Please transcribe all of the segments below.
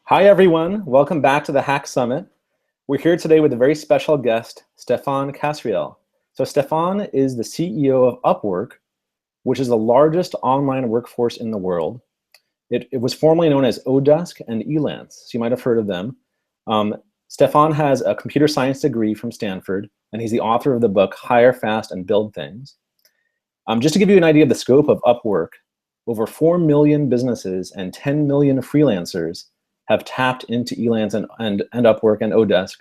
Hi, everyone. Welcome back to the Hack Summit. We're here today with a very special guest, Stephane Kasriel. So Stephane is the CEO of Upwork, which is the largest online workforce in the world. It was formerly known as Odesk and Elance, so you might have heard of them. Stephane has a computer science degree from Stanford, and he's the author of the book Hire Fast and Build Things. Just to give you an idea of the scope of Upwork, over 4 million businesses and 10 million freelancers have tapped into Elance and Upwork and Odesk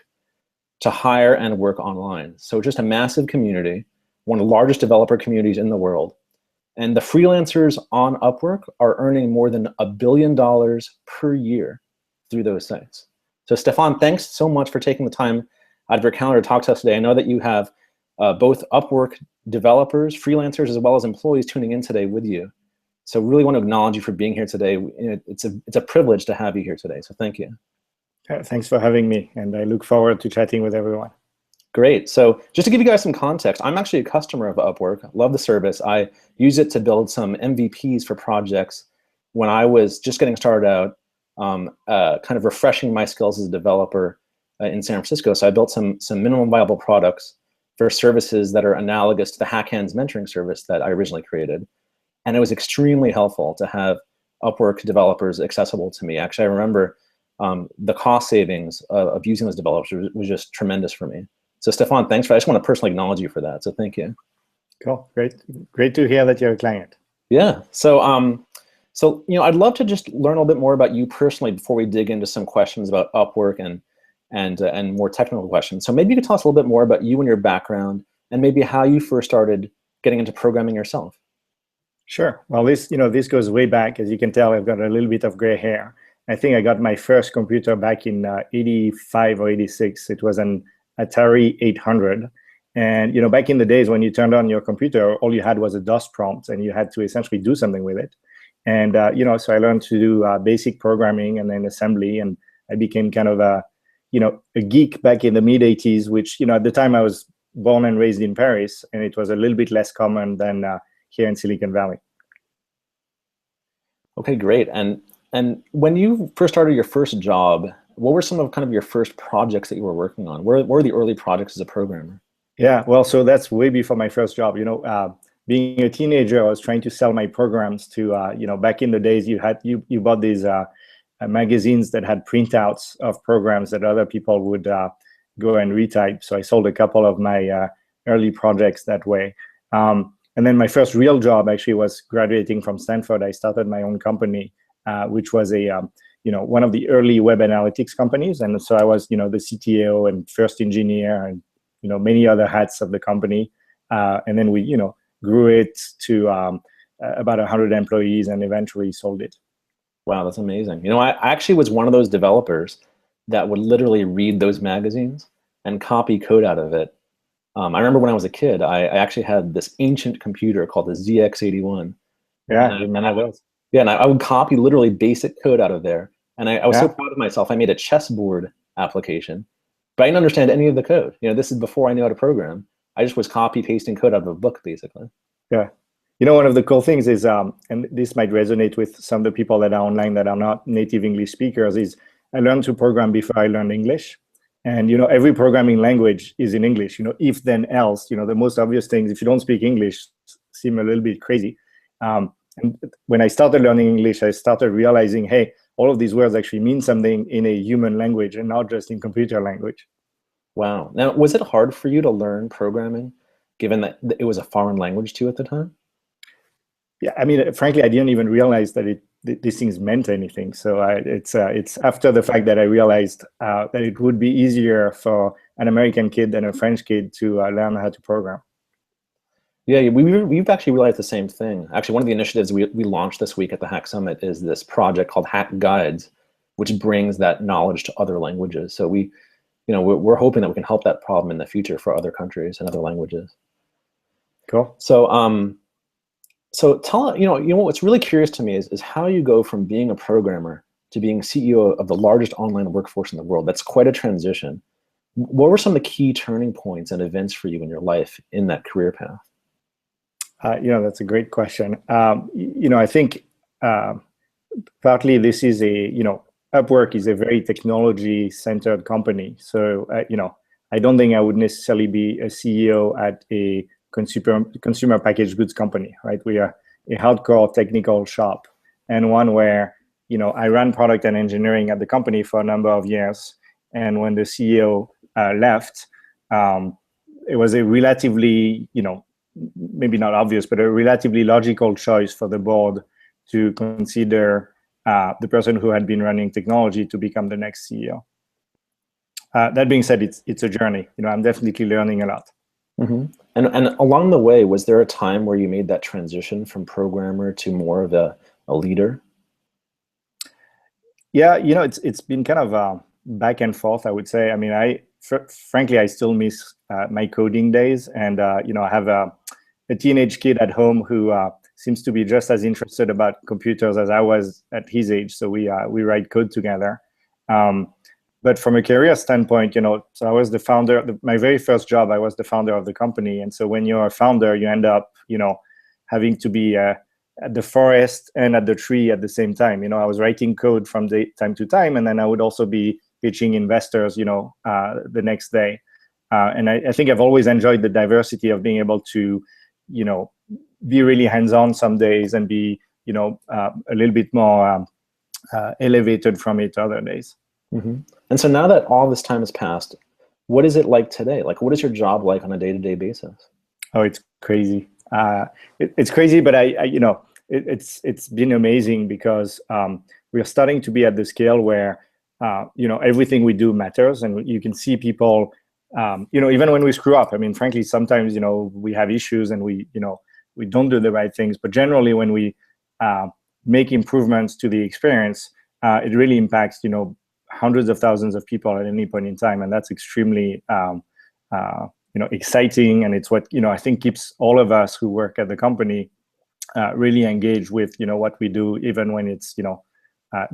to hire and work online. So just a massive community, one of the largest developer communities in the world. And the freelancers on Upwork are earning more than $1 billion per year through those sites. So Stephane, thanks so much for taking the time out of your calendar to talk to us today. I know that you have both Upwork developers, freelancers, as well as employees tuning in today with you. So really want to acknowledge you for being here today. It's a privilege to have you here today, so thank you. Thanks for having me, and I look forward to chatting with everyone. Great. So just to give you guys some context, I'm actually a customer of Upwork. Love the service. I use it to build some MVPs for projects when I was just getting started out, kind of refreshing my skills as a developer in San Francisco. So I built some minimum viable products for services that are analogous to the Hack Hands mentoring service that I originally created. And it was extremely helpful to have Upwork developers accessible to me. Actually, I remember the cost savings of using those developers was just tremendous for me. So Stephane, thanks for, I just want to personally acknowledge you for that. So thank you. Cool, great to hear that you're a client. Yeah, so I'd love to just learn a little bit more about you personally before we dig into some questions about Upwork and more technical questions. So maybe you could tell us a little bit more about you and your background and maybe how you first started getting into programming yourself. Sure. Well, this goes way back. As you can tell, I've got a little bit of gray hair. I think I got my first computer back in 85 or 86. It was an Atari 800. And back in the days when you turned on your computer, all you had was a DOS prompt, and you had to essentially do something with it. And so I learned to do basic programming and then assembly, and I became kind of a geek back in the mid 80s, which at the time I was born and raised in Paris, and it was a little bit less common than here in Silicon Valley. Okay, great. And when you first started your first job, what were some of kind of your first projects that you were working on? What were the early projects as a programmer? Yeah, well, so that's way before my first job. Being a teenager, I was trying to sell my programs to, back in the days, you bought these magazines that had printouts of programs that other people would go and retype. So I sold a couple of my early projects that way. And then my first real job actually was graduating from Stanford. I started my own company, which was a one of the early web analytics companies. And so I was the CTO and first engineer and many other hats of the company. And then we grew it to about 100 employees and eventually sold it. Wow, that's amazing. I actually was one of those developers that would literally read those magazines and copy code out of it. I remember when I was a kid, I actually had this ancient computer called the ZX81. Yeah, and I would copy literally basic code out of there. And I was so proud of myself. I made a chessboard application, but I didn't understand any of the code. This is before I knew how to program. I just was copy pasting code out of a book, basically. Yeah. One of the cool things is, and this might resonate with some of the people that are online that are not native English speakers, is I learned to program before I learned English. And every programming language is in English. If then else. The most obvious things, if you don't speak English, seem a little bit crazy. And when I started learning English, I started realizing, hey, all of these words actually mean something in a human language and not just in computer language. Wow. Now, was it hard for you to learn programming, given that it was a foreign language to you at the time? Yeah, I mean, frankly, I didn't even realize that these things meant anything. So it's after the fact that I realized that it would be easier for an American kid than a French kid to learn how to program. Yeah, we've actually realized the same thing. Actually, one of the initiatives we launched this week at the Hack Summit is this project called Hack Guides, which brings that knowledge to other languages. So we're hoping that we can help that problem in the future for other countries and other languages. Cool. So tell what's really curious to me is how you go from being a programmer to being CEO of the largest online workforce in the world. That's quite a transition. What were some of the key turning points and events for you in your life in that career path? That's a great question. I think partly this is Upwork is a very technology-centered company. So, I don't think I would necessarily be a CEO at a consumer packaged goods company, right? We are a hardcore technical shop, and one where, I ran product and engineering at the company for a number of years. And when the CEO left, it was a relatively, maybe not obvious, but a relatively logical choice for the board to consider the person who had been running technology to become the next CEO. That being said, it's a journey. I'm definitely learning a lot. Mm-hmm. And along the way, was there a time where you made that transition from programmer to more of a leader? Yeah, it's been kind of back and forth, I would say. I mean, frankly, I still miss my coding days, and I have a teenage kid at home who seems to be just as interested about computers as I was at his age. So we write code together. But from a career standpoint, so I was the founder. My very first job, I was the founder of the company. And so when you're a founder, you end up, having to be at the forest and at the tree at the same time. I was writing code from time to time, and then I would also be pitching investors, the next day. And I think I've always enjoyed the diversity of being able to, be really hands-on some days and be, a little bit more elevated from it other days. Mm-hmm. And so now that all this time has passed, what is it like today? Like, what is your job like on a day-to-day basis? Oh, it's crazy. It's crazy, but it's been amazing because we're starting to be at the scale where everything we do matters, and you can see people. Even when we screw up. I mean, frankly, sometimes we have issues and we don't do the right things. But generally, when we make improvements to the experience, it really impacts hundreds of thousands of people at any point in time, and that's extremely exciting, and it's what I think keeps all of us who work at the company really engaged with what we do, even when it's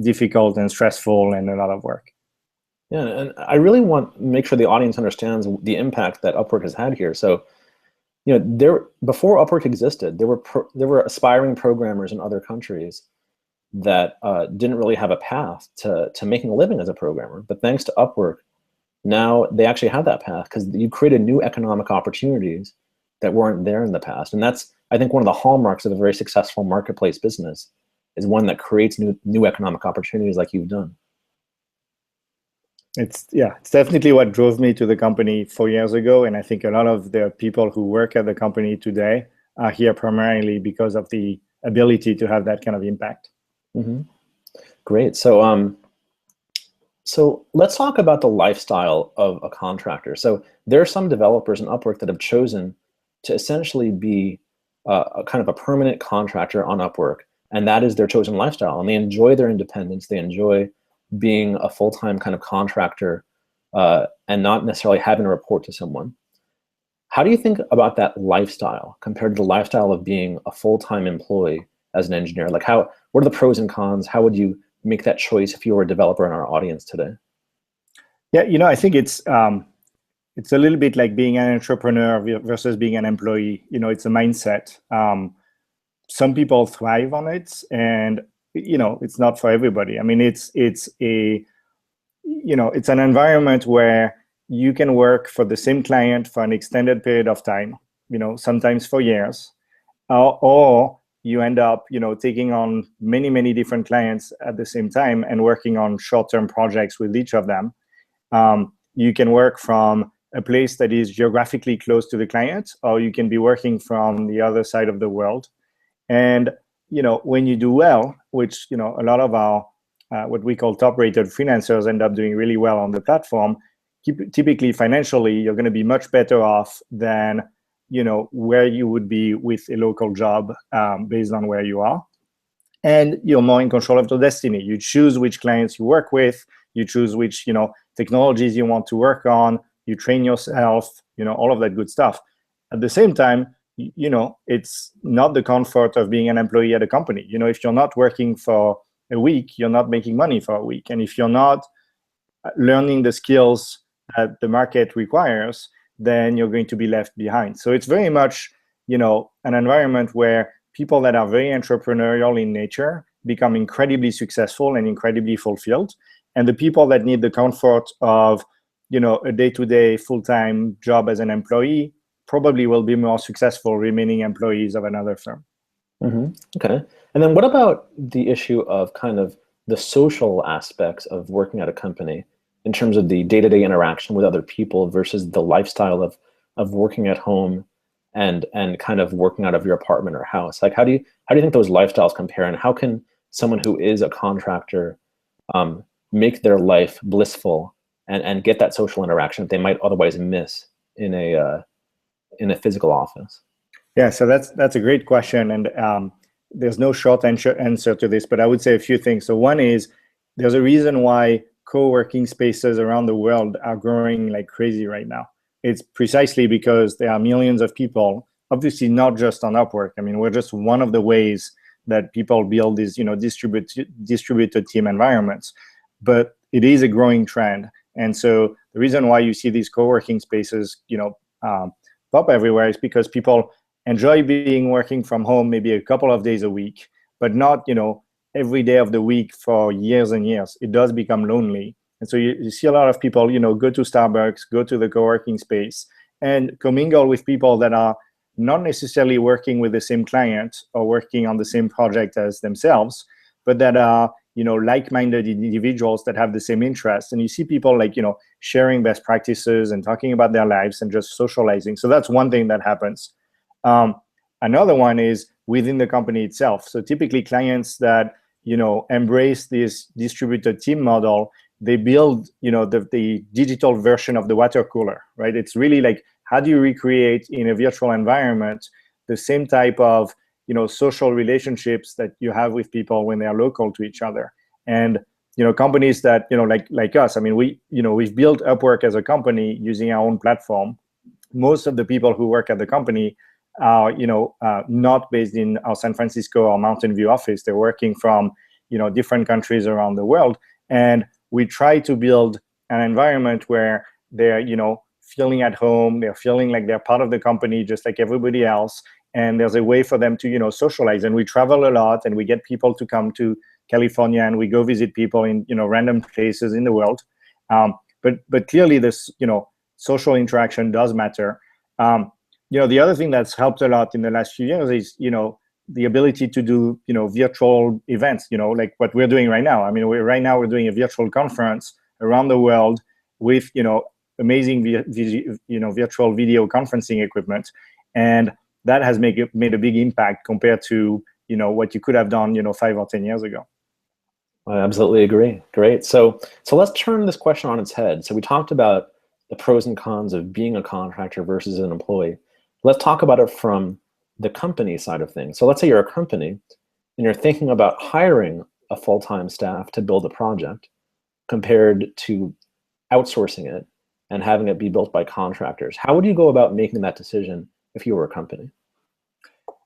difficult and stressful and a lot of work. Yeah, and I really want to make sure the audience understands the impact that Upwork has had here. So, before Upwork existed, there were aspiring programmers in other countries that didn't really have a path to making a living as a programmer. But thanks to Upwork, now they actually have that path because you created new economic opportunities that weren't there in the past. And that's, I think, one of the hallmarks of a very successful marketplace business is one that creates new economic opportunities like you've done. It's definitely what drove me to the company 4 years ago. And I think a lot of the people who work at the company today are here primarily because of the ability to have that kind of impact. Mm-hmm. Great. So let's talk about the lifestyle of a contractor. So there are some developers in Upwork that have chosen to essentially be a kind of a permanent contractor on Upwork, and that is their chosen lifestyle. And they enjoy their independence. They enjoy being a full-time kind of contractor and not necessarily having to report to someone. How do you think about that lifestyle compared to the lifestyle of being a full-time employee as an engineer? Like, what are the pros and cons? How would you make that choice if you were a developer in our audience today? Yeah, I think it's a little bit like being an entrepreneur versus being an employee. It's a mindset. Some people thrive on it, and it's not for everybody. I mean, it's an environment where you can work for the same client for an extended period of time, sometimes for years, or you end up, taking on many, many different clients at the same time and working on short-term projects with each of them. You can work from a place that is geographically close to the client, or you can be working from the other side of the world. And when you do well, which a lot of our what we call top-rated freelancers end up doing really well on the platform, typically financially, you're going to be much better off than where you would be with a local job based on where you are. And you're more in control of your destiny. You choose which clients you work with. You choose which technologies you want to work on. You train yourself. All of that good stuff. At the same time, it's not the comfort of being an employee at a company. If you're not working for a week, you're not making money for a week. And if you're not learning the skills that the market requires, then you're going to be left behind. So it's very much, an environment where people that are very entrepreneurial in nature, become incredibly successful and incredibly fulfilled. And the people that need the comfort of, a day-to-day full-time job as an employee probably will be more successful remaining employees of another firm. Okay. And then what about the issue of kind of the social aspects of working at a company in terms of the day-to-day interaction with other people versus the lifestyle of working at home and kind of working out of your apartment or house? Like, how do you think those lifestyles compare, and how can someone who is a contractor make their life blissful and get that social interaction that they might otherwise miss in a physical office? Yeah, so that's a great question, and there's no short answer to this, but I would say a few things. So one is, there's a reason why co-working spaces around the world are growing like crazy right now. It's precisely because there are millions of people, obviously not just on Upwork. I mean, we're just one of the ways that people build these, distributed team environments, but it is a growing trend. And so the reason why you see these co-working spaces, pop everywhere is because people enjoy working from home maybe a couple of days a week, but not, every day of the week for years and years. It does become lonely. And so you see a lot of people, go to Starbucks, go to the co-working space, and commingle with people that are not necessarily working with the same client or working on the same project as themselves, but that are, like-minded individuals that have the same interests. And you see people like, sharing best practices and talking about their lives and just socializing. So that's one thing that happens. Another one is within the company itself. So typically clients that, embrace this distributed team model, they build, the digital version of the water cooler, right? It's really like, how do you recreate in a virtual environment the same type of, social relationships that you have with people when they are local to each other? And, companies that, like us, I mean, we've built Upwork as a company using our own platform. Most of the people who work at the company are, not based in our San Francisco or Mountain View office. They're working from, different countries around the world. And we try to build an environment where they're, feeling at home. They're feeling like they're part of the company, just like everybody else. And there's a way for them to, socialize. And we travel a lot, and we get people to come to California, and we go visit people in, random places in the world. But clearly this, social interaction does matter. The other thing that's helped a lot in the last few years is, the ability to do, virtual events, like what we're doing right now. I mean, we're doing a virtual conference around the world with, amazing, virtual video conferencing equipment. And that has made a big impact compared to, what you could have done, 5 or 10 years ago. I absolutely agree. Great. So let's turn this question on its head. So we talked about the pros and cons of being a contractor versus an employee. Let's talk about it from the company side of things. So let's say you're a company and you're thinking about hiring a full-time staff to build a project compared to outsourcing it and having it be built by contractors. How would you go about making that decision if you were a company?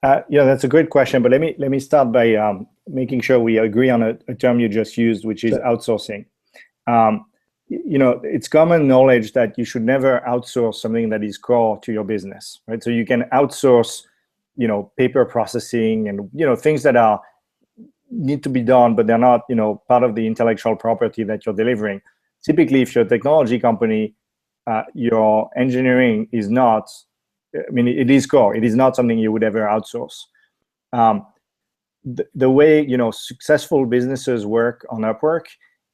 That's a great question, but let me start by making sure we agree on a term you just used, which is outsourcing. It's common knowledge that you should never outsource something that is core to your business, right? So you can outsource, paper processing and, things that need to be done, but they're not, part of the intellectual property that you're delivering. Typically, if you're a technology company, your engineering is not, it is core. It is not something you would ever outsource. The way, successful businesses work on Upwork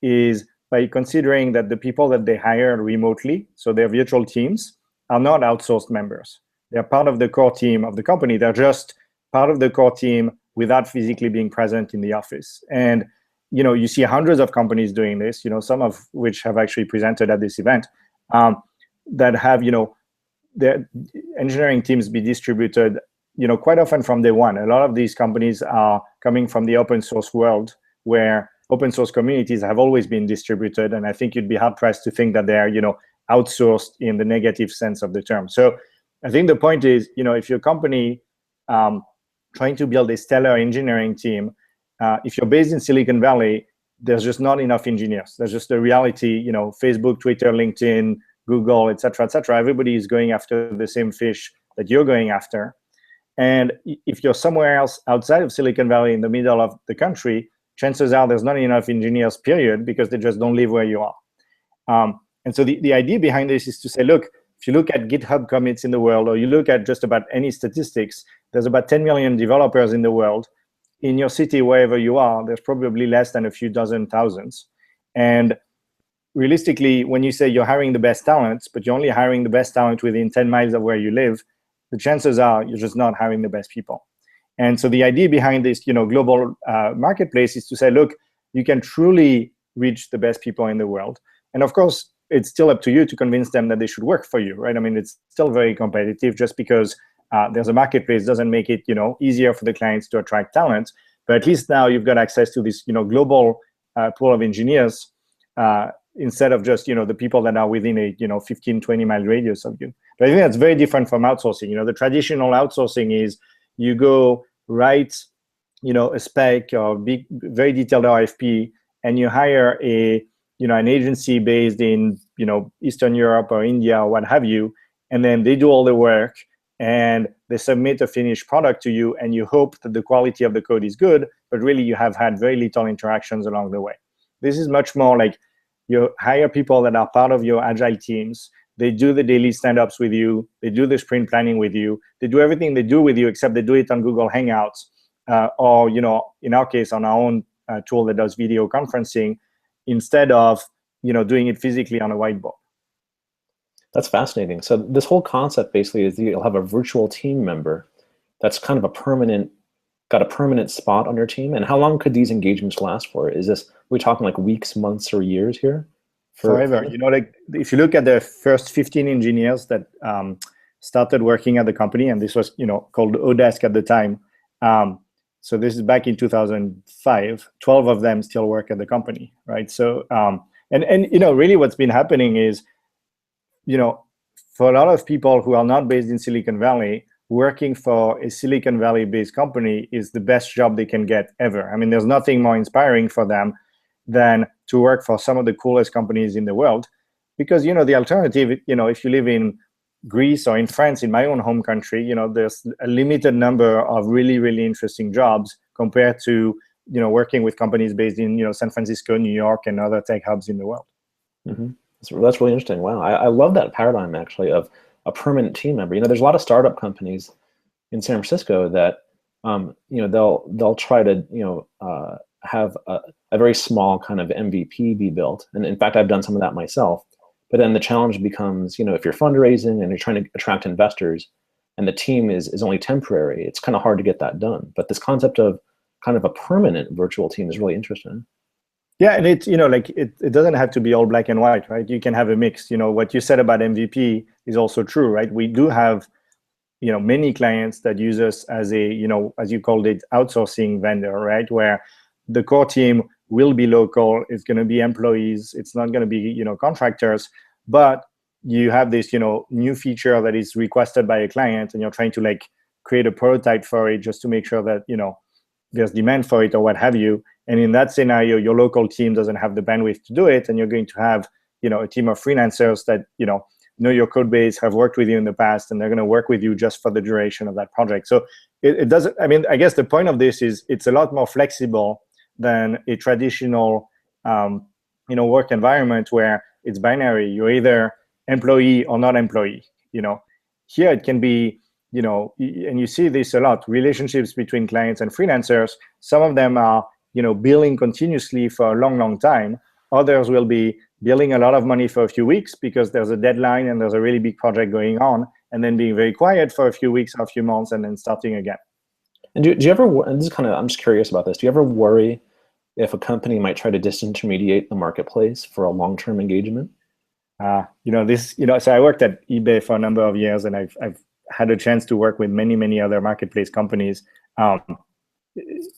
is by considering that the people that they hire remotely, so their virtual teams, are not outsourced members. They're part of the core team of the company. They're just part of the core team without physically being present in the office. And, you see hundreds of companies doing this, some of which have actually presented at this event, that have, their engineering teams be distributed, quite often from day one. A lot of these companies are coming from the open source world, where open source communities have always been distributed. And I think you'd be hard pressed to think that they're, outsourced in the negative sense of the term. So I think the point is, if your company trying to build a stellar engineering team, if you're based in Silicon Valley, there's just not enough engineers. There's just a reality, Facebook, Twitter, LinkedIn, Google, et cetera, everybody is going after the same fish that you're going after. And if you're somewhere else outside of Silicon Valley in the middle of the country, chances are there's not enough engineers, period, because they just don't live where you are. And so the idea behind this is to say, look, if you look at GitHub commits in the world, or you look at just about any statistics, there's about 10 million developers in the world. In your city, wherever you are, there's probably less than a few dozen thousands. And realistically, when you say you're hiring the best talents, but you're only hiring the best talent within 10 miles of where you live, the chances are you're just not hiring the best people. And so the idea behind this, global marketplace is to say, look, you can truly reach the best people in the world. And of course, it's still up to you to convince them that they should work for you, right? I mean, it's still very competitive. Just because there's a marketplace doesn't make it, easier for the clients to attract talent. But at least now you've got access to this, global pool of engineers instead of just, the people that are within a, 15, 20-mile radius of you. But I think that's very different from outsourcing. The traditional outsourcing is you go write, a spec or big, very detailed RFP, and you hire an agency based in, Eastern Europe or India or what have you, and then they do all the work and they submit a finished product to you, and you hope that the quality of the code is good, but really you have had very little interactions along the way. This is much more like you hire people that are part of your agile teams. They do the daily stand-ups with you. They do the sprint planning with you. They do everything they do with you, except they do it on Google Hangouts, or in our case, on our own tool that does video conferencing, instead of doing it physically on a whiteboard. That's fascinating. So this whole concept basically is you'll have a virtual team member that's kind of got a permanent spot on your team. And how long could these engagements last for? Are we talking like weeks, months, or years here? Forever. Like if you look at the first 15 engineers that started working at the company, and this was called Odesk at the time. So this is back in 2005. 12 of them still work at the company, right? So and really what's been happening is, for a lot of people who are not based in Silicon Valley, working for a Silicon Valley-based company is the best job they can get ever. I mean, there's nothing more inspiring for them than to work for some of the coolest companies in the world, because the alternative, if you live in Greece or in France, in my own home country, there's a limited number of really, really interesting jobs compared to working with companies based in San Francisco, New York, and other tech hubs in the world. Mm-hmm. That's really interesting. Wow, I love that paradigm actually of a permanent team member. There's a lot of startup companies in San Francisco that they'll try to have a very small kind of MVP be built, and in fact I've done some of that myself. But then the challenge becomes, if you're fundraising and you're trying to attract investors, and the team is only temporary, it's kind of hard to get that done. But this concept of kind of a permanent virtual team is really interesting. Yeah, and it's it doesn't have to be all black and white, right? You can have a mix. What you said about MVP is also true, right? We do have many clients that use us as a as you called it, outsourcing vendor, right? Where the core team will be local. It's going to be employees. It's not going to be contractors. But you have this new feature that is requested by a client, and you're trying to create a prototype for it just to make sure that there's demand for it or what have you. And in that scenario, your local team doesn't have the bandwidth to do it, and you're going to have a team of freelancers that know your code base, have worked with you in the past, and they're going to work with you just for the duration of that project. So it doesn't. I mean, I guess the point of this is it's a lot more flexible than a traditional work environment where it's binary. You're either employee or not employee. Here it can be and you see this a lot, relationships between clients and freelancers. Some of them are billing continuously for a long time. Others will be billing a lot of money for a few weeks because there's a deadline and there's a really big project going on, and then being very quiet for a few weeks or a few months and then starting again. And do you ever, and this is I'm just curious about this, do you ever worry if a company might try to disintermediate the marketplace for a long-term engagement? So I worked at eBay for a number of years, and I've had a chance to work with many other marketplace companies.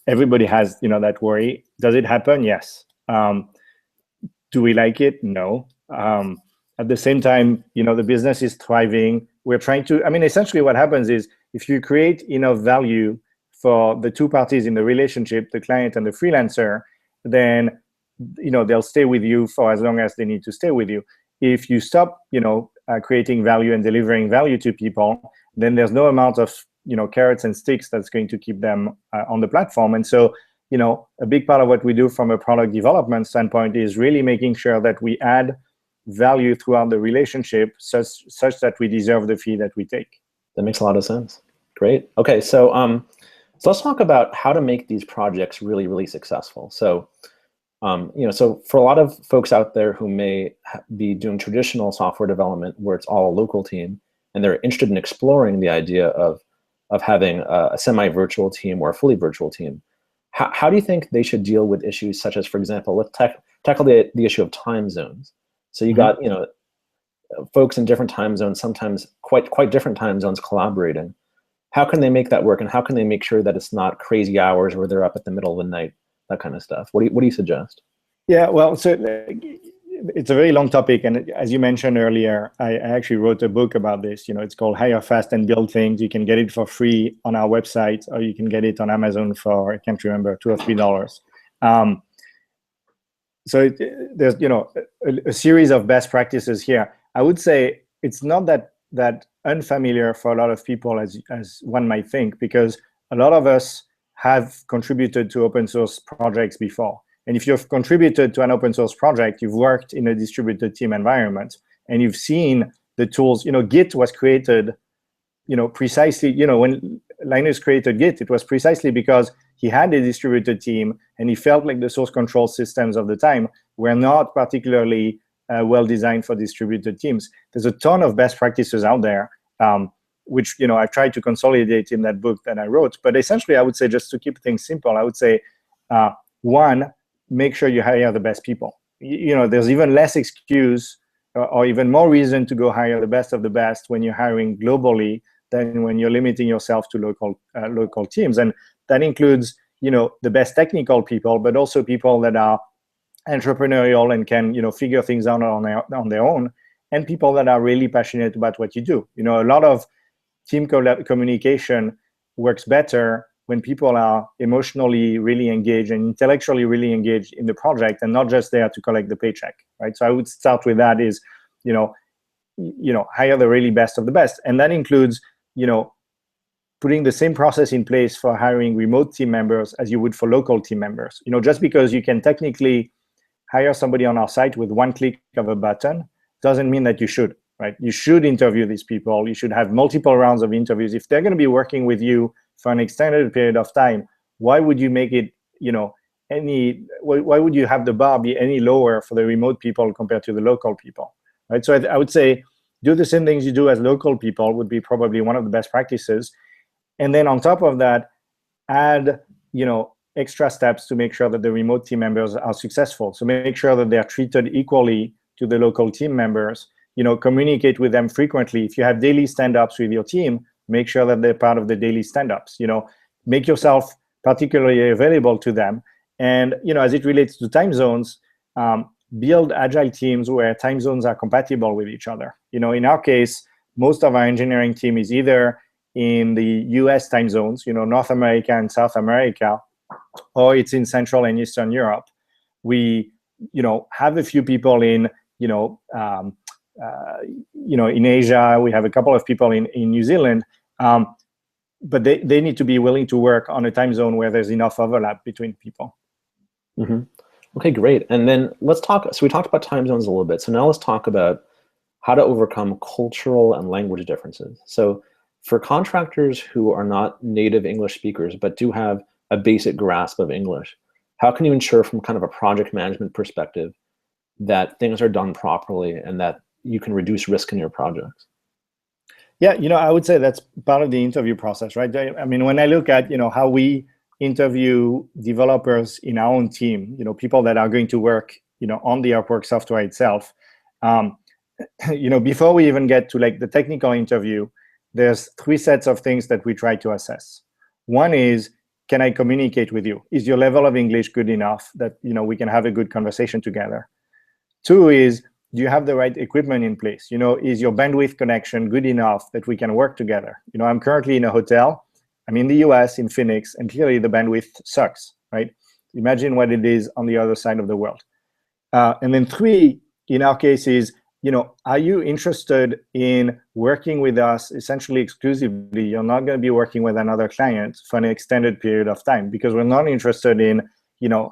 Everybody has that worry. Does it happen? Yes. Do we like it? No. At the same time, the business is thriving. We're trying to, essentially what happens is if you create enough value for the two parties in the relationship, the client and the freelancer, then they'll stay with you for as long as they need to stay with you. If you stop creating value and delivering value to people, then there's no amount of carrots and sticks that's going to keep them on the platform. And so a big part of what we do from a product development standpoint is really making sure that we add value throughout the relationship such that we deserve the fee that we take. That makes a lot of sense. Great. Okay, so so let's talk about how to make these projects really, really successful. So, so for a lot of folks out there who may be doing traditional software development where it's all a local team, and they're interested in exploring the idea of having a semi-virtual team or a fully virtual team, how do you think they should deal with issues such as, for example, let's tackle the issue of time zones. So you got folks in different time zones, sometimes quite different time zones collaborating. How can they make that work, and how can they make sure that it's not crazy hours where they're up at the middle of the night, that kind of stuff? What do you suggest? Yeah, well, so it's a very long topic, and as you mentioned earlier, I actually wrote a book about this. It's called Hire Fast and Build Things. You can get it for free on our website, or you can get it on Amazon for, I can't remember, $2 or $3. So there's a series of best practices here. I would say it's not that unfamiliar for a lot of people as one might think, because a lot of us have contributed to open source projects before. And if you've contributed to an open source project, you've worked in a distributed team environment, and you've seen the tools. Git was created, precisely, when Linus created Git, it was precisely because he had a distributed team, and he felt like the source control systems of the time were not particularly well designed for distributed teams. There's a ton of best practices out there, which I've tried to consolidate in that book that I wrote. But essentially, I would say, just to keep things simple, I would say, one, make sure you hire the best people. There's even less excuse or even more reason to go hire the best of the best when you're hiring globally than when you're limiting yourself to local teams. And that includes, the best technical people, but also people that are entrepreneurial and can, figure things out on their own, and people that are really passionate about what you do. A lot of team communication works better when people are emotionally really engaged and intellectually really engaged in the project, and not just there to collect the paycheck, right? So I would start with that is, hire the really best of the best. And that includes, putting the same process in place for hiring remote team members as you would for local team members. Just because you can technically hire somebody on our site with one click of a button doesn't mean that you should, right? You should interview these people. You should have multiple rounds of interviews. If they're going to be working with you for an extended period of time, why would you make it, why would you have the bar be any lower for the remote people compared to the local people, right? So I would say do the same things you do as local people would be probably one of the best practices. And then on top of that, add, extra steps to make sure that the remote team members are successful. So make sure that they are treated equally to the local team members. Communicate with them frequently. If you have daily stand-ups with your team, make sure that they're part of the daily stand-ups. Make yourself particularly available to them. And as it relates to time zones, build agile teams where time zones are compatible with each other. In our case, most of our engineering team is either in the US time zones, North America and South America, or it's in Central and Eastern Europe. We, have a few people in, in Asia. We have a couple of people in New Zealand, but they need to be willing to work on a time zone where there's enough overlap between people. Mm-hmm. Okay, great. And then let's talk. So we talked about time zones a little bit. So now let's talk about how to overcome cultural and language differences. So for contractors who are not native English speakers, but do have a basic grasp of English, how can you ensure from kind of a project management perspective that things are done properly and that you can reduce risk in your projects? Yeah, I would say that's part of the interview process, right? I mean, when I look at, how we interview developers in our own team, people that are going to work, on the Upwork software itself, before we even get to like the technical interview, there's three sets of things that we try to assess. One is, can I communicate with you? Is your level of English good enough that, we can have a good conversation together? Two is, do you have the right equipment in place? Is your bandwidth connection good enough that we can work together? I'm currently in a hotel. I'm in the US, in Phoenix, and clearly the bandwidth sucks, right? Imagine what it is on the other side of the world. And then three, in our case, is are you interested in working with us essentially exclusively? You're not going to be working with another client for an extended period of time, because we're not interested in,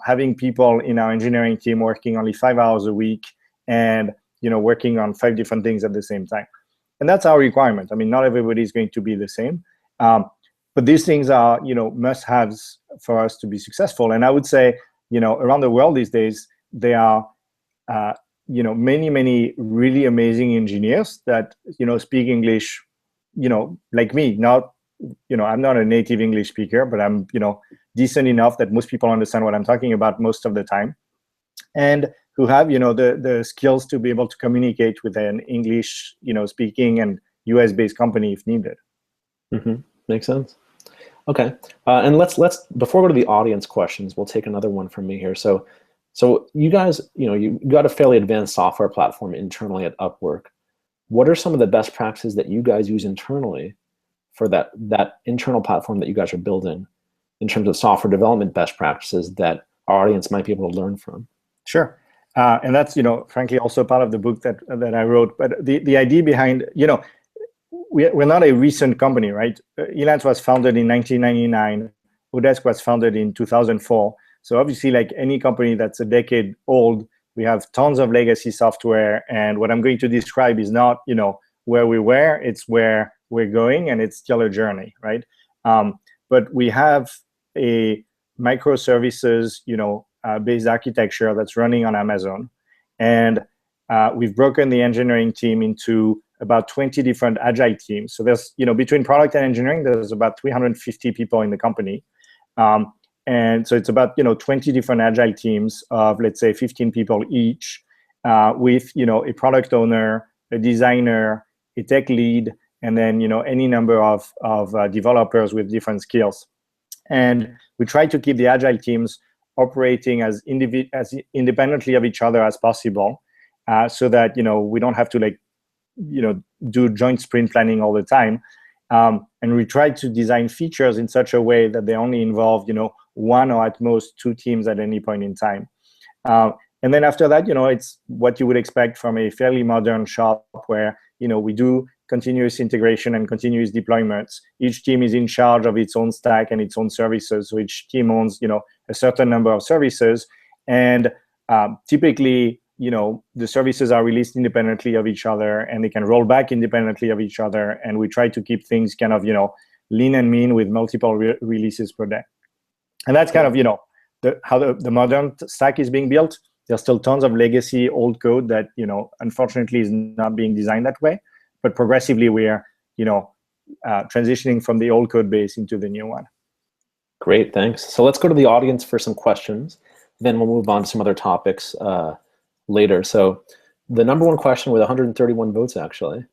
having people in our engineering team working only 5 hours a week and, working on 5 different things at the same time. And that's our requirement. I mean, not everybody is going to be the same. But these things are, must-haves for us to be successful. And I would say, around the world these days, there are, many really amazing engineers that, speak English, like me. Not, I'm not a native English speaker, but I'm, decent enough that most people understand what I'm talking about most of the time, and who have, the skills to be able to communicate with an English, speaking and US-based company if needed. Mm-hmm. Makes sense. Okay, and let's before we go to the audience questions, we'll take another one from me here. So you guys, you got a fairly advanced software platform internally at Upwork. What are some of the best practices that you guys use internally for that internal platform that you guys are building in terms of software development best practices that our audience might be able to learn from? Sure. And that's, frankly, also part of the book that I wrote. But the idea behind, we're not a recent company, right? Elance was founded in 1999. Odesk was founded in 2004. So obviously, like any company that's a decade old, we have tons of legacy software. And what I'm going to describe is not, where we were, it's where we're going, and it's still a journey, right? But we have a microservices, based architecture that's running on Amazon. And we've broken the engineering team into about 20 different agile teams. So there's, between product and engineering, there's about 350 people in the company. And so it's about, 20 different agile teams of, let's say, 15 people each, with, a product owner, a designer, a tech lead, and then, any number of developers with different skills. And we try to keep the agile teams operating as independently of each other as possible, so that, we don't have to do joint sprint planning all the time. And we try to design features in such a way that they only involve, one or at most 2 teams at any point in time. And then after that, it's what you would expect from a fairly modern shop where, we do continuous integration and continuous deployments. Each team is in charge of its own stack and its own services. So each team owns, a certain number of services. And typically, the services are released independently of each other, and they can roll back independently of each other. And we try to keep things kind of, lean and mean with multiple releases per day. And that's kind of, how the modern stack is being built. There's still tons of legacy old code that, unfortunately is not being designed that way. But progressively, we are, transitioning from the old code base into the new one. Great, thanks. So let's go to the audience for some questions. Then we'll move on to some other topics later. So the number one question with 131 votes actually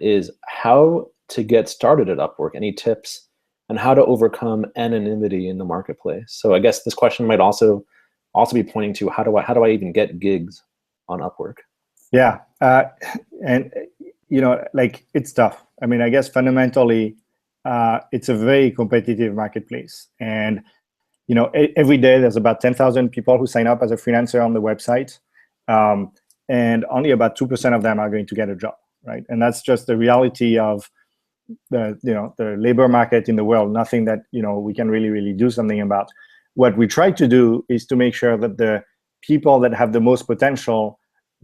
is how to get started at Upwork. Any tips on how to overcome anonymity in the marketplace? So I guess this question might also be pointing to how do I even get gigs on Upwork? Yeah, and it's tough. I mean, I guess fundamentally, it's a very competitive marketplace, and every day there's about 10,000 people who sign up as a freelancer on the website, and only about 2% of them are going to get a job, right? And that's just the reality of the labor market in the world. Nothing that we can really do something about. What we try to do is to make sure that the people that have the most potential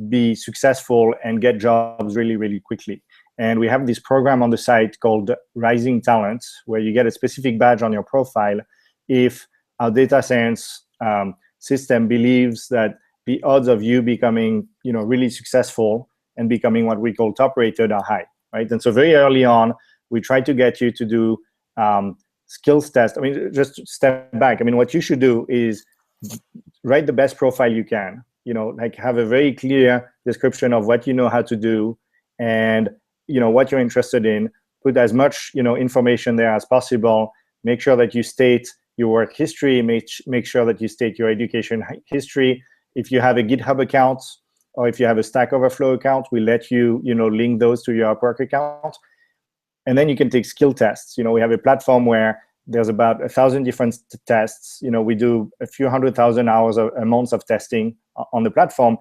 be successful and get jobs really quickly. And we have this program on the site called Rising Talents, where you get a specific badge on your profile if our data science system believes that the odds of you becoming really successful and becoming what we call top rated are high, right? And so very early on, we try to get you to do skills tests. I mean, just step back. I mean, what you should do is write the best profile you can, have a very clear description of what you know how to do and, what you're interested in. Put as much, information there as possible. Make sure that you state your work history. Make sure that you state your education history. If you have a GitHub account or if you have a Stack Overflow account, we let you, link those to your Upwork account. And then you can take skill tests. We have a platform where there's about 1,000 different tests. We do a few 100,000 hours a month of testing on the platform.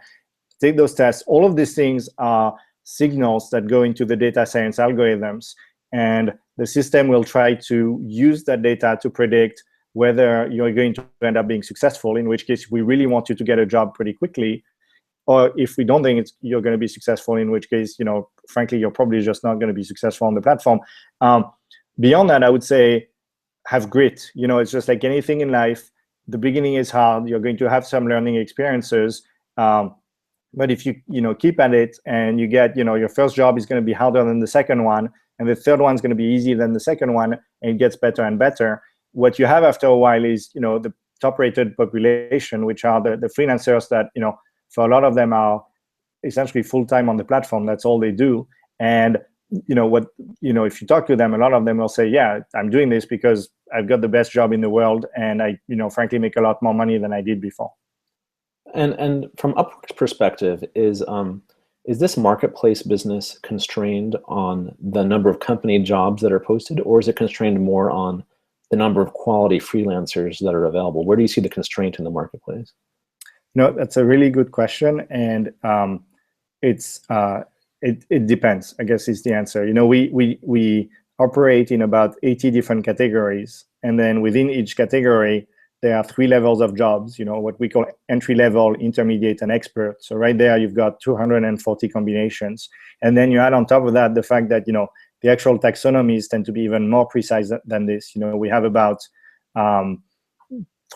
take those tests. All of these things are signals that go into the data science algorithms, and the system will try to use that data to predict whether you're going to end up being successful, in which case we really want you to get a job pretty quickly, or if we don't think you're going to be successful, in which case, frankly, you're probably just not going to be successful on the platform. Beyond that, I would say have grit. It's just like anything in life. The beginning is hard. You're going to have some learning experiences. But if you keep at it and you get, your first job is going to be harder than the second one, and the third one is going to be easier than the second one, and it gets better and better. What you have after a while is, the top-rated population, which are the freelancers that, for a lot of them are essentially full-time on the platform. That's all they do. And if you talk to them, a lot of them will say, yeah, I'm doing this because I've got the best job in the world, and I, frankly, make a lot more money than I did before. And from Upwork's perspective, is this marketplace business constrained on the number of company jobs that are posted, or is it constrained more on the number of quality freelancers that are available? Where do you see the constraint in the marketplace? No, that's a really good question, and it depends, I guess, is the answer. We operate in about 80 different categories, and then within each category, there are 3 levels of jobs, what we call entry level, intermediate, and expert. So right there, you've got 240 combinations. And then you add on top of that the fact that, the actual taxonomies tend to be even more precise than this. We have about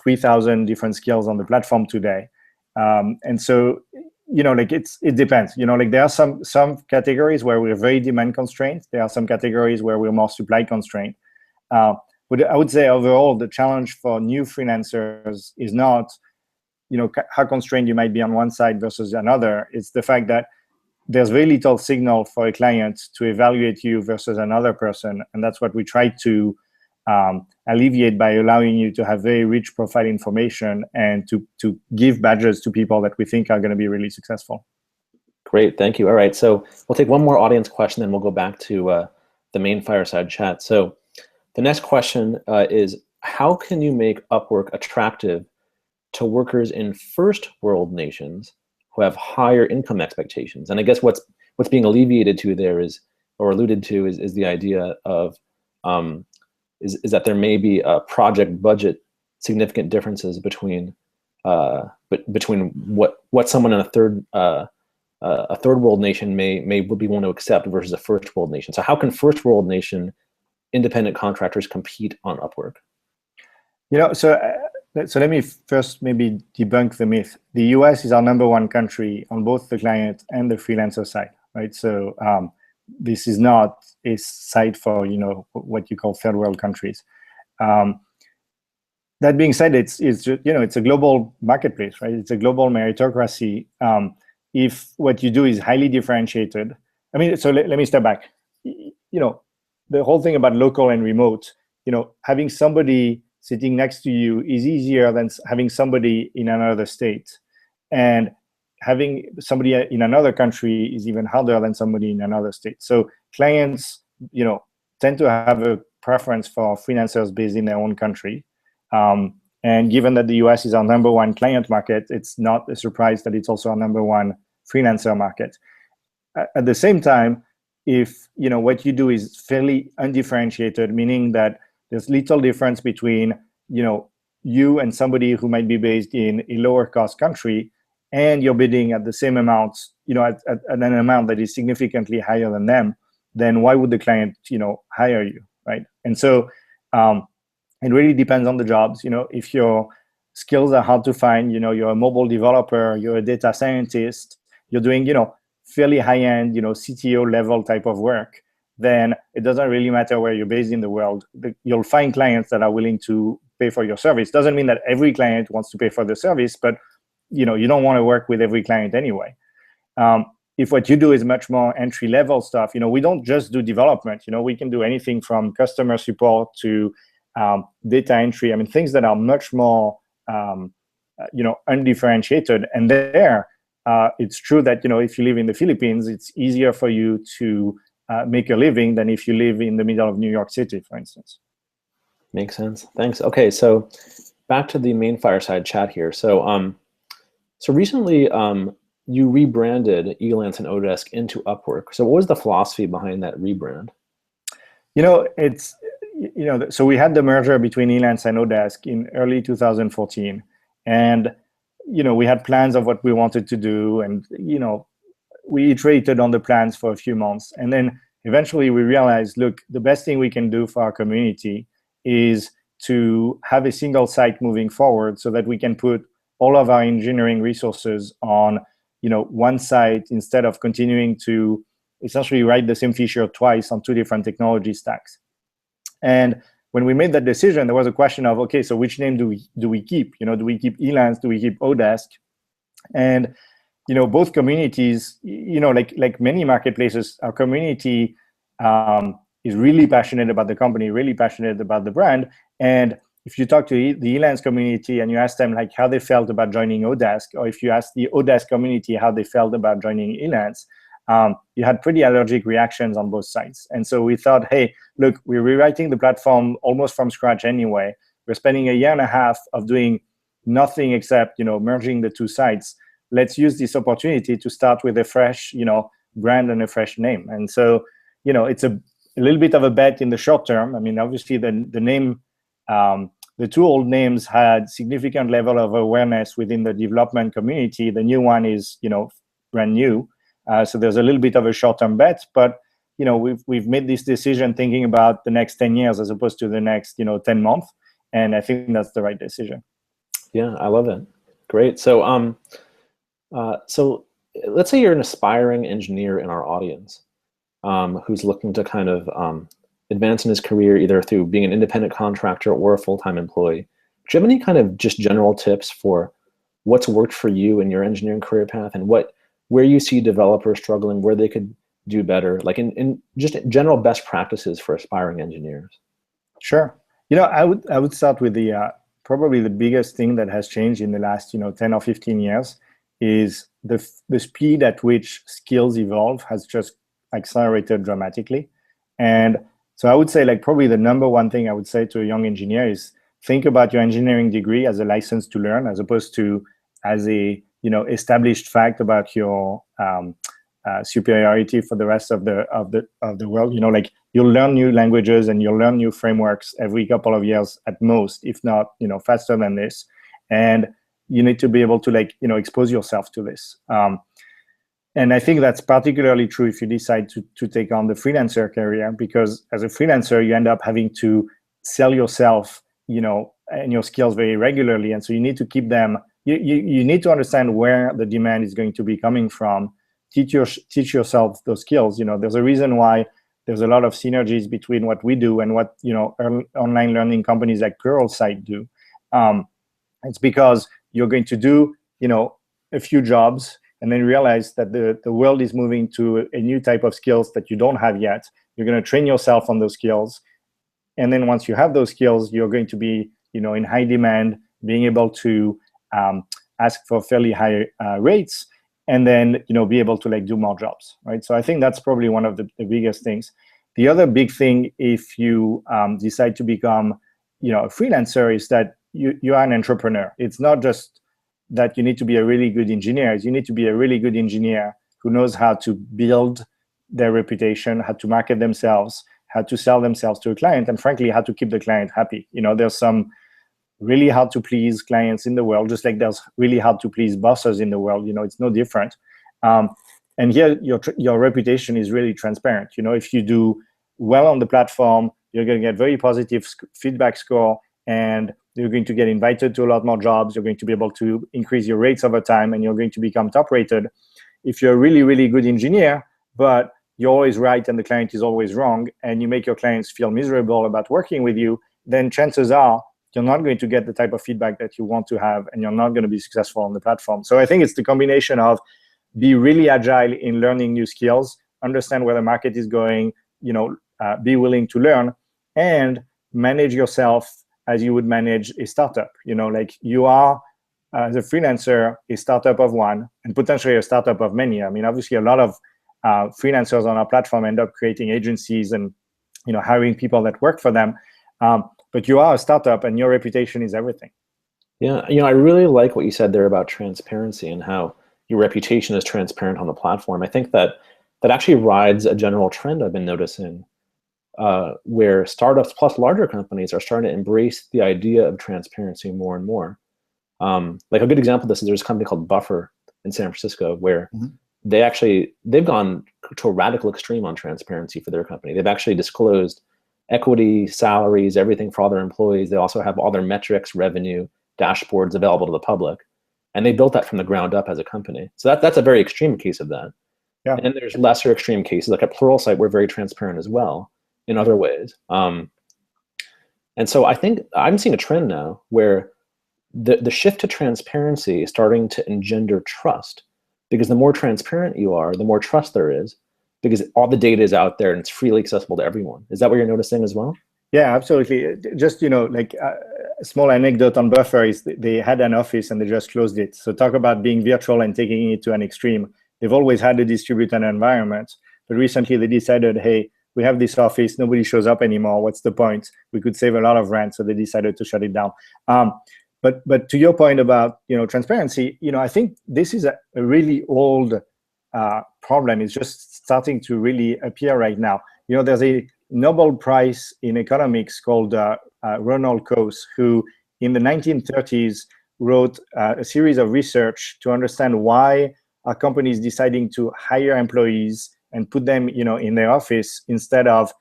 3,000 different skills on the platform today. And so, it depends. There are some categories where we're very demand constrained. There are some categories where we're more supply constrained. But I would say overall, the challenge for new freelancers is not, how constrained you might be on one side versus another. It's the fact that there's very little signal for a client to evaluate you versus another person. And that's what we try to alleviate by allowing you to have very rich profile information and to give badges to people that we think are going to be really successful. Great, thank you. All right, so we'll take one more audience question, then we'll go back to the main fireside chat. So the next question is, how can you make Upwork attractive to workers in first world nations who have higher income expectations? And I guess what's being alleviated to there is, or alluded to, is the idea of is that there may be a project budget significant differences between what someone in a third world nation may be willing to accept versus a first world nation. So how can first world nation independent contractors compete on Upwork? So let me first maybe debunk the myth. The US is our #1 country on both the client and the freelancer side, right? So this is not a site for what you call third world countries. That being said, it's a global marketplace, right? It's a global meritocracy. If what you do is highly differentiated, so let me step back. The whole thing about local and remote, having somebody sitting next to you is easier than having somebody in another state. And having somebody in another country is even harder than somebody in another state. So clients, tend to have a preference for freelancers based in their own country. And given that the US is our #1 client market, it's not a surprise that it's also our #1 freelancer market. At the same time, if what you do is fairly undifferentiated, meaning that there's little difference between you and somebody who might be based in a lower cost country, and you're bidding at the same amount, at an amount that is significantly higher than them, then why would the client hire you, right? And so it really depends on the jobs. If your skills are hard to find, you're a mobile developer, you're a data scientist, you're doing fairly high-end, CTO level type of work, then it doesn't really matter where you're based in the world. You'll find clients that are willing to pay for your service. Doesn't mean that every client wants to pay for the service, but you don't want to work with every client anyway. If what you do is much more entry-level stuff, we don't just do development. We can do anything from customer support to data entry. Things that are much more, undifferentiated. And there, it's true that if you live in the Philippines, it's easier for you to make a living than if you live in the middle of New York City, for instance. Makes sense. Thanks. Okay, so back to the main fireside chat here. So recently, you rebranded Elance and Odesk into Upwork. So what was the philosophy behind that rebrand? So we had the merger between Elance and Odesk in early 2014, and we had plans of what we wanted to do, and we iterated on the plans for a few months, and then eventually we realized, look, the best thing we can do for our community is to have a single site moving forward, so that we can put all of our engineering resources on one site, instead of continuing to essentially write the same feature twice on two different technology stacks. And when we made that decision, there was a question of, okay, so which name do we keep? Do we keep Elance? Do we keep Odesk? And both communities, like many marketplaces, our community is really passionate about the company, really passionate about the brand. And if you talk to the Elance community and you ask them like how they felt about joining Odesk, or if you ask the Odesk community how they felt about joining Elance, you had pretty allergic reactions on both sides. And so we thought, hey, look, we're rewriting the platform almost from scratch anyway. We're spending a year and a half of doing nothing except merging the two sites. Let's use this opportunity to start with a fresh brand and a fresh name. And so it's a little bit of a bet in the short term. I mean, obviously the name, the two old names had significant level of awareness within the development community. The new one is brand new. So there's a little bit of a short-term bet, but we've made this decision thinking about the next 10 years as opposed to the next 10 months, and I think that's the right decision. Yeah, I love it. Great. So so let's say you're an aspiring engineer in our audience who's looking to kind of advance in his career either through being an independent contractor or a full-time employee. Do you have any kind of just general tips for what's worked for you in your engineering career path, and where you see developers struggling, where they could do better, like in just general best practices for aspiring engineers? Sure. I would start with the probably the biggest thing that has changed in the last 10 or 15 years is the speed at which skills evolve has just accelerated dramatically. And so I would say like probably the number one thing I would say to a young engineer is think about your engineering degree as a license to learn, as opposed to as a established fact about your superiority for the rest of the world. Like you'll learn new languages and you'll learn new frameworks every couple of years at most, if not faster than this. And you need to be able to expose yourself to this. And I think that's particularly true if you decide to take on the freelancer career, because as a freelancer, you end up having to sell yourself, and your skills very regularly. And so you need to keep them. You need to understand where the demand is going to be coming from. Teach yourself those skills. There's a reason why there's a lot of synergies between what we do and what online learning companies like Pluralsight do. It's because you're going to do a few jobs and then realize that the world is moving to a new type of skills that you don't have yet. You're going to train yourself on those skills, and then once you have those skills, you're going to be in high demand, being able to ask for fairly high rates, and then be able to do more jobs, right? So I think that's probably one of the biggest things. The other big thing, if you decide to become a freelancer, is that you are an entrepreneur. It's not just that you need to be a really good engineer. You need to be a really good engineer who knows how to build their reputation, how to market themselves, how to sell themselves to a client, and frankly, how to keep the client happy. There's some really hard to please clients in the world, just like there's really hard to please bosses in the world. It's no different. And here, your reputation is really transparent. If you do well on the platform, you're going to get very positive feedback score, and you're going to get invited to a lot more jobs. You're going to be able to increase your rates over time, and you're going to become top rated. If you're a really, really good engineer, but you're always right and the client is always wrong, and you make your clients feel miserable about working with you, then chances are you're not going to get the type of feedback that you want to have, and you're not going to be successful on the platform. So I think it's the combination of be really agile in learning new skills, understand where the market is going, be willing to learn, and manage yourself as you would manage a startup. Like you are, as a freelancer, a startup of one, and potentially a startup of many. I mean, obviously, a lot of freelancers on our platform end up creating agencies and hiring people that work for them. But you are a startup, and your reputation is everything. Yeah, I really like what you said there about transparency and how your reputation is transparent on the platform. I think that actually rides a general trend I've been noticing, where startups plus larger companies are starting to embrace the idea of transparency more and more. Like a good example of this is there's a company called Buffer in San Francisco where they've gone to a radical extreme on transparency for their company. They've actually disclosed equity, salaries, everything for all their employees. They also have all their metrics, revenue, dashboards available to the public. And they built that from the ground up as a company. So that's a very extreme case of that. Yeah. And there's lesser extreme cases. Like at Pluralsight, we're very transparent as well in other ways. And so I think I'm seeing a trend now where the shift to transparency is starting to engender trust, because the more transparent you are, the more trust there is, because all the data is out there and it's freely accessible to everyone. Is that what you're noticing as well? Yeah, absolutely. Just, like a small anecdote on Buffer is they had an office and they just closed it. So talk about being virtual and taking it to an extreme. They've always had a distributed environment, but recently they decided, hey, we have this office, nobody shows up anymore. What's the point? We could save a lot of rent, so they decided to shut it down. But to your point about transparency, I think this is a really old problem. It's just starting to really appear right now. There's a Nobel Prize in economics called Ronald Coase, who in the 1930s wrote a series of research to understand why are companies deciding to hire employees and put them in their office instead of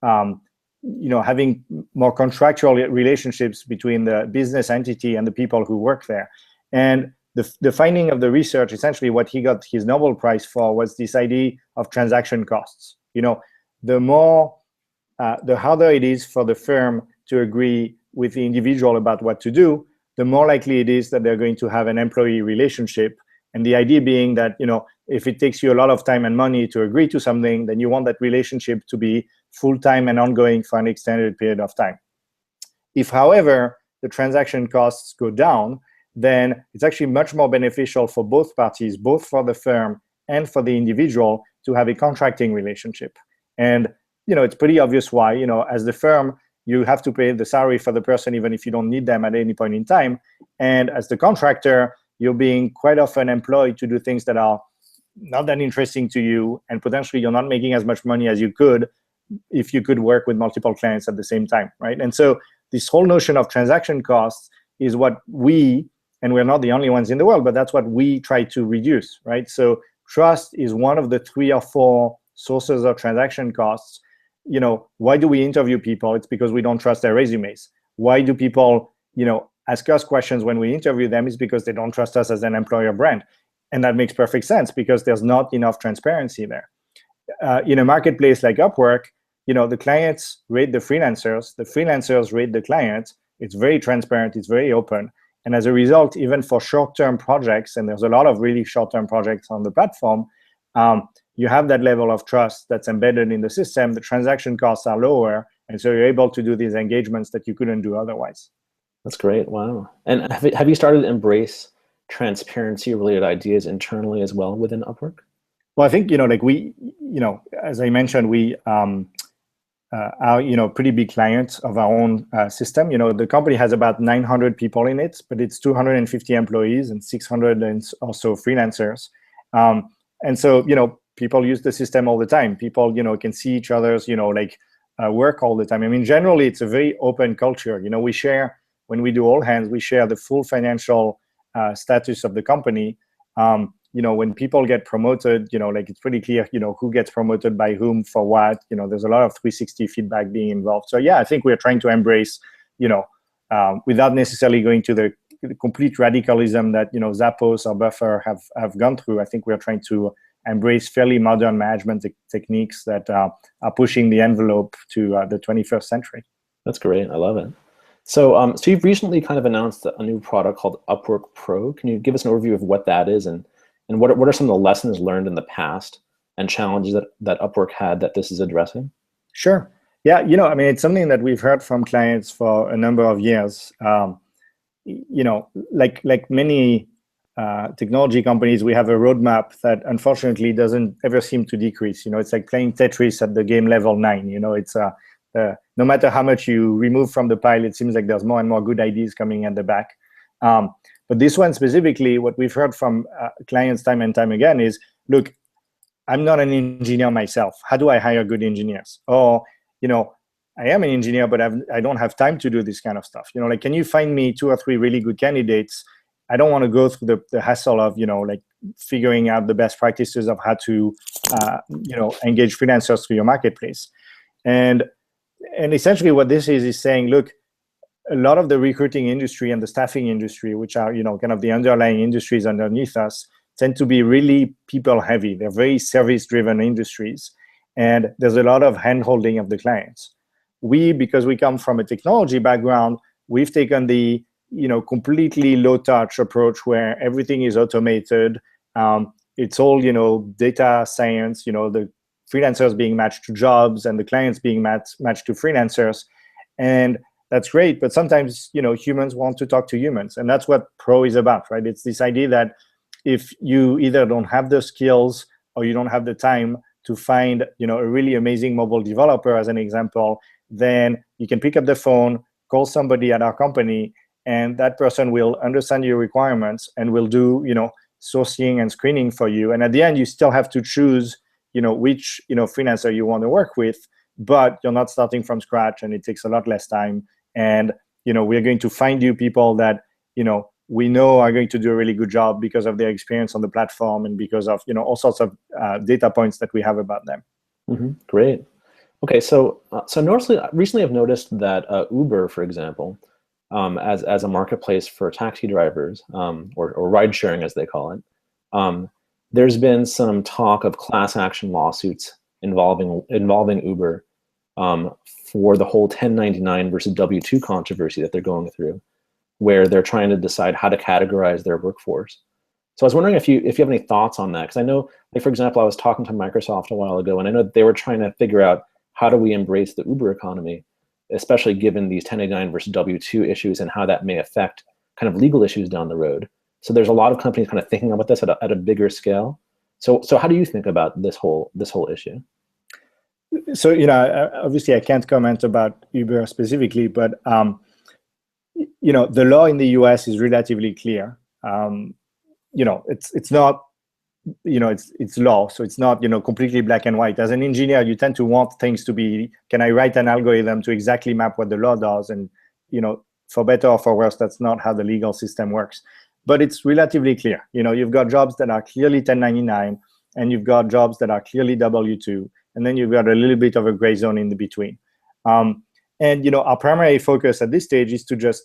having more contractual relationships between the business entity and the people who work there. And the finding of the research, essentially what he got his Nobel Prize for, was this idea of transaction costs. The harder it is for the firm to agree with the individual about what to do, the more likely it is that they're going to have an employee relationship. And the idea being that, if it takes you a lot of time and money to agree to something, then you want that relationship to be full-time and ongoing for an extended period of time. If, however, the transaction costs go down, then it's actually much more beneficial for both parties, both for the firm and for the individual, to have a contracting relationship. And it's pretty obvious why. As the firm, you have to pay the salary for the person even if you don't need them at any point in time. And as the contractor, you're being quite often employed to do things that are not that interesting to you, and potentially you're not making as much money as you could if you could work with multiple clients at the same time, right? And so this whole notion of transaction costs is what and we're not the only ones in the world, but that's what we try to reduce, right? So trust is one of the 3 or 4 sources of transaction costs. Why do we interview people? It's because we don't trust their resumes. Why do people, ask us questions when we interview them? Is because they don't trust us as an employer brand. And that makes perfect sense because there's not enough transparency there. In a marketplace like Upwork, the clients rate the freelancers rate the clients. It's very transparent, it's very open. And as a result, even for short-term projects, and there's a lot of really short-term projects on the platform, you have that level of trust that's embedded in the system. The transaction costs are lower, and so you're able to do these engagements that you couldn't do otherwise. That's great. Wow. And have you started to embrace transparency-related ideas internally as well within Upwork? Well, I think, we, as I mentioned, we are, pretty big clients of our own system. The company has about 900 people in it, but it's 250 employees and 600 and also freelancers. And so, people use the system all the time. People, can see each other's, work all the time. I mean, generally, it's a very open culture. We share, when we do all hands, we share the full financial status of the company. When people get promoted, it's pretty clear, who gets promoted by whom for what. There's a lot of 360 feedback being involved. So yeah, I think we're trying to embrace, without necessarily going to the complete radicalism that Zappos or Buffer have gone through. I think we're trying to embrace fairly modern management techniques that are pushing the envelope to the 21st century. That's great. I love it. So, so you've recently kind of announced a new product called Upwork Pro. Can you give us an overview of what that is, and what are some of the lessons learned in the past and challenges that Upwork had that this is addressing? Sure. Yeah, it's something that we've heard from clients for a number of years. Like many technology companies, we have a roadmap that unfortunately doesn't ever seem to decrease. It's like playing Tetris at the game level 9. It's no matter how much you remove from the pile, it seems like there's more and more good ideas coming at the back. But this one specifically, what we've heard from clients time and time again is, look, I'm not an engineer myself. How do I hire good engineers? Or, I am an engineer, but I don't have time to do this kind of stuff. Like, can you find me 2 or 3 really good candidates? I don't want to go through the hassle of, like figuring out the best practices of how to, engage freelancers through your marketplace. And essentially what this is saying, look, a lot of the recruiting industry and the staffing industry, which are, kind of the underlying industries underneath us, tend to be really people heavy. They're very service driven industries. And there's a lot of hand-holding of the clients. Because we come from a technology background, we've taken the completely low touch approach where everything is automated. It's all data science, the freelancers being matched to jobs and the clients being matched to freelancers. And that's great, but sometimes humans want to talk to humans, and that's what Pro is about, right? It's this idea that if you either don't have the skills or you don't have the time to find a really amazing mobile developer, as an example, then you can pick up the phone, call somebody at our company, and that person will understand your requirements and will do sourcing and screening for you. And at the end, you still have to choose which freelancer you want to work with, but you're not starting from scratch, and it takes a lot less time. And we're going to find you people that we know are going to do a really good job because of their experience on the platform and because of all sorts of data points that we have about them. Mm-hmm. Great. Okay, so recently I've noticed that Uber, for example, as a marketplace for taxi drivers, or ride sharing as they call it, there's been some talk of class action lawsuits involving Uber for the whole 1099 versus W-2 controversy that they're going through, where they're trying to decide how to categorize their workforce. So I was wondering if you have any thoughts on that, because I know, like, for example, I was talking to Microsoft a while ago, and I know they were trying to figure out how do we embrace the Uber economy, especially given these 1099 versus W-2 issues and how that may affect kind of legal issues down the road. So there's a lot of companies kind of thinking about this at a bigger scale. So how do you think about this whole issue? So obviously I can't comment about Uber specifically, but the law in the US is relatively clear. It's not, it's law, so it's not completely black and white. As an engineer, you tend to want things to be, can I write an algorithm to exactly map what the law does? And for better or for worse, that's not how the legal system works. But it's relatively clear. You've got jobs that are clearly 1099, and you've got jobs that are clearly W-2, and then you've got a little bit of a gray zone in the between. And our primary focus at this stage is to just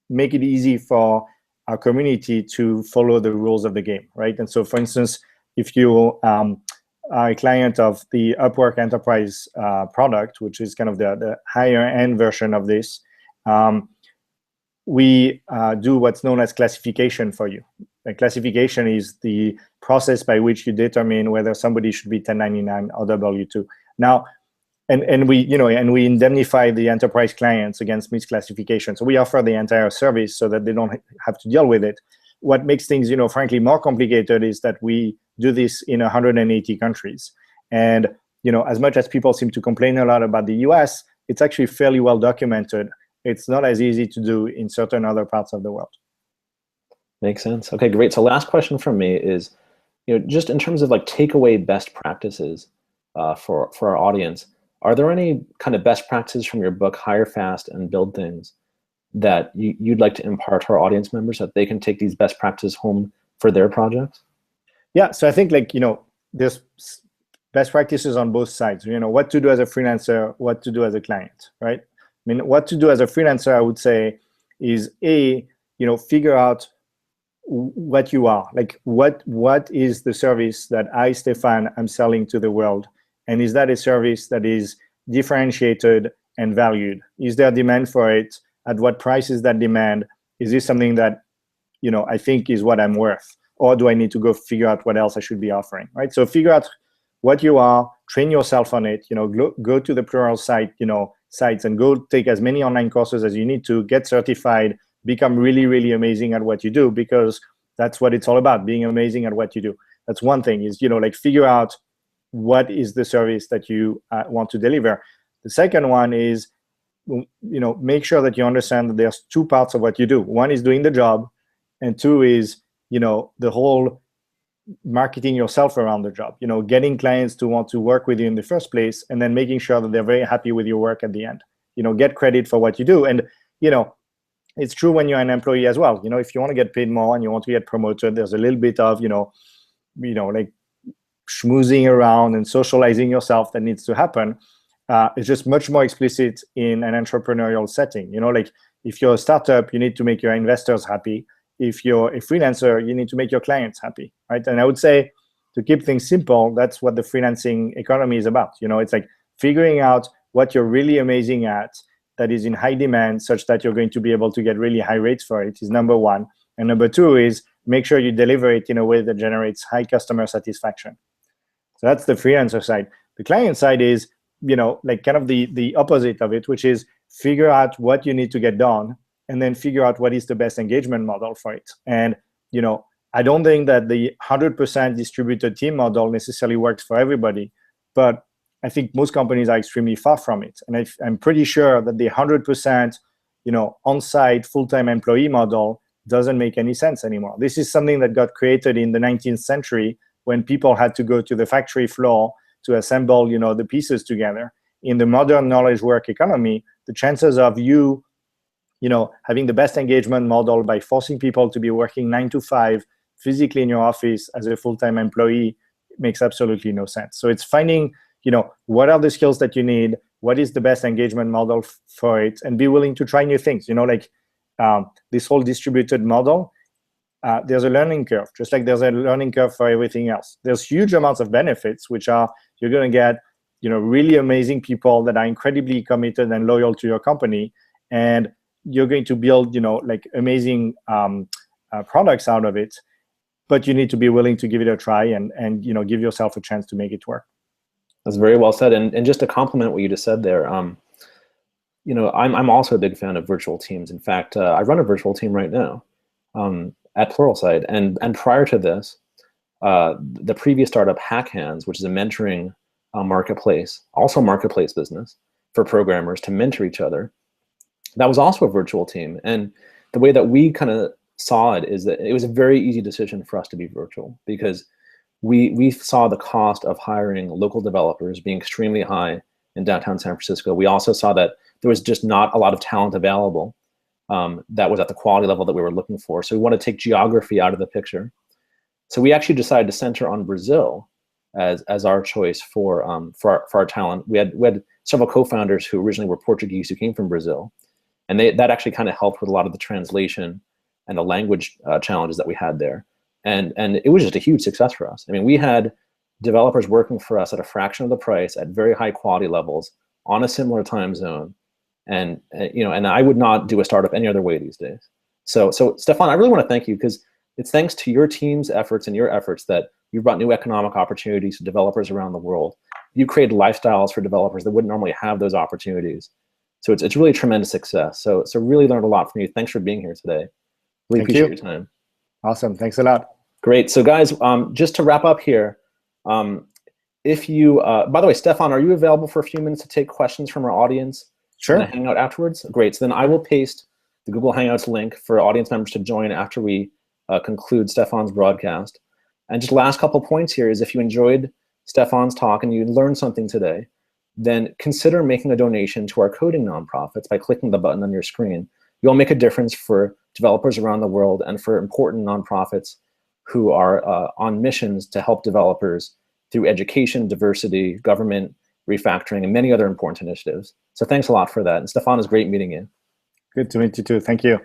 make it easy for our community to follow the rules of the game, right? And so, for instance, if you are a client of the Upwork Enterprise product, which is kind of the higher end version of this, we do what's known as classification for you. And classification is the process by which you determine whether somebody should be 1099 or W-2. Now, and we indemnify the enterprise clients against misclassification. So we offer the entire service so that they don't have to deal with it. What makes things, frankly, more complicated is that we do this in 180 countries. And, as much as people seem to complain a lot about the US, it's actually fairly well documented. It's not as easy to do in certain other parts of the world. Makes sense. Okay, great. So last question from me is, just in terms of like takeaway best practices for our audience, are there any kind of best practices from your book, Hire Fast and Build Things, that you'd like to impart to our audience members so that they can take these best practices home for their projects? Yeah, so I think there's best practices on both sides. What to do as a freelancer, what to do as a client, right? I mean, what to do as a freelancer, I would say, is figure out what you are. Like, what is the service that I, Stephane, am selling to the world? And is that a service that is differentiated and valued? Is there demand for it? At what price is that demand? Is this something that, I think is what I'm worth? Or do I need to go figure out what else I should be offering, right? So figure out what you are, train yourself on it, go to the Pluralsight, sites and go take as many online courses as you need to, get certified, become really, really amazing at what you do, because that's what it's all about, being amazing at what you do. That's one thing is, figure out what is the service that you want to deliver. The second one is, make sure that you understand that there's two parts of what you do. One is doing the job, and two is, the whole marketing yourself around the job, getting clients to want to work with you in the first place, and then making sure that they're very happy with your work at the end. Get credit for what you do. And, it's true when you're an employee as well. If you want to get paid more and you want to get promoted, there's a little bit of, like schmoozing around and socializing yourself that needs to happen. It's just much more explicit in an entrepreneurial setting. Like if you're a startup, you need to make your investors happy. If you're a freelancer, you need to make your clients happy, right? And I would say, to keep things simple, that's what the freelancing economy is about. It's like figuring out what you're really amazing at, that is in high demand, such that you're going to be able to get really high rates for it, is number one. And number two is make sure you deliver it in a way that generates high customer satisfaction. So that's the freelancer side. The client side is, like kind of the opposite of it, which is figure out what you need to get done and then figure out what is the best engagement model for it. And, I don't think that the 100% distributed team model necessarily works for everybody, but I think most companies are extremely far from it. And I'm pretty sure that the 100%, on-site full-time employee model doesn't make any sense anymore. This is something that got created in the 19th century when people had to go to the factory floor to assemble, the pieces together. In the modern knowledge work economy, the chances of you, having the best engagement model by forcing people to be working 9 to 5 physically in your office as a full-time employee makes absolutely no sense. So it's finding, what are the skills that you need, what is the best engagement model for it, and be willing to try new things. This whole distributed model, there's a learning curve, just like there's a learning curve for everything else. There's huge amounts of benefits, which are you're going to get, really amazing people that are incredibly committed and loyal to your company, and you're going to build, like amazing products out of it. But you need to be willing to give it a try and give yourself a chance to make it work. That's very well said. And just to complement what you just said there, I'm also a big fan of virtual teams. In fact, I run a virtual team right now at Pluralsight. And prior to this, the previous startup, Hack, which is a mentoring marketplace, also marketplace business for programmers to mentor each other, that was also a virtual team. And the way that we kind of saw it is that it was a very easy decision for us to be virtual, because we saw the cost of hiring local developers being extremely high in downtown San Francisco. We also saw that there was just not a lot of talent available that was at the quality level that we were looking for. So we want to take geography out of the picture. So we actually decided to center on Brazil as our choice for our talent. We had several co-founders who originally were Portuguese who came from Brazil, and that actually kind of helped with a lot of the translation and the language challenges that we had there. And it was just a huge success for us. I mean, we had developers working for us at a fraction of the price, at very high quality levels, on a similar time zone. And I would not do a startup any other way these days. So Stephane, I really want to thank you, because it's thanks to your team's efforts and your efforts that you brought new economic opportunities to developers around the world. You created lifestyles for developers that wouldn't normally have those opportunities. So it's really a tremendous success. So really learned a lot from you. Thanks for being here today. Really appreciate your time. Awesome. Thanks a lot. Great. So guys, just to wrap up here, if you, by the way, Stephane, are you available for a few minutes to take questions from our audience? Sure. In a Hangout afterwards? Great. So then I will paste the Google Hangouts link for audience members to join after we conclude Stephane's broadcast. And just last couple points here is, if you enjoyed Stephane's talk and you learned something today, then consider making a donation to our coding nonprofits by clicking the button on your screen. You'll make a difference for developers around the world and for important nonprofits who are on missions to help developers through education, diversity, government, refactoring, and many other important initiatives. So thanks a lot for that. And Stephane, it's great meeting you. Good to meet you too. Thank you.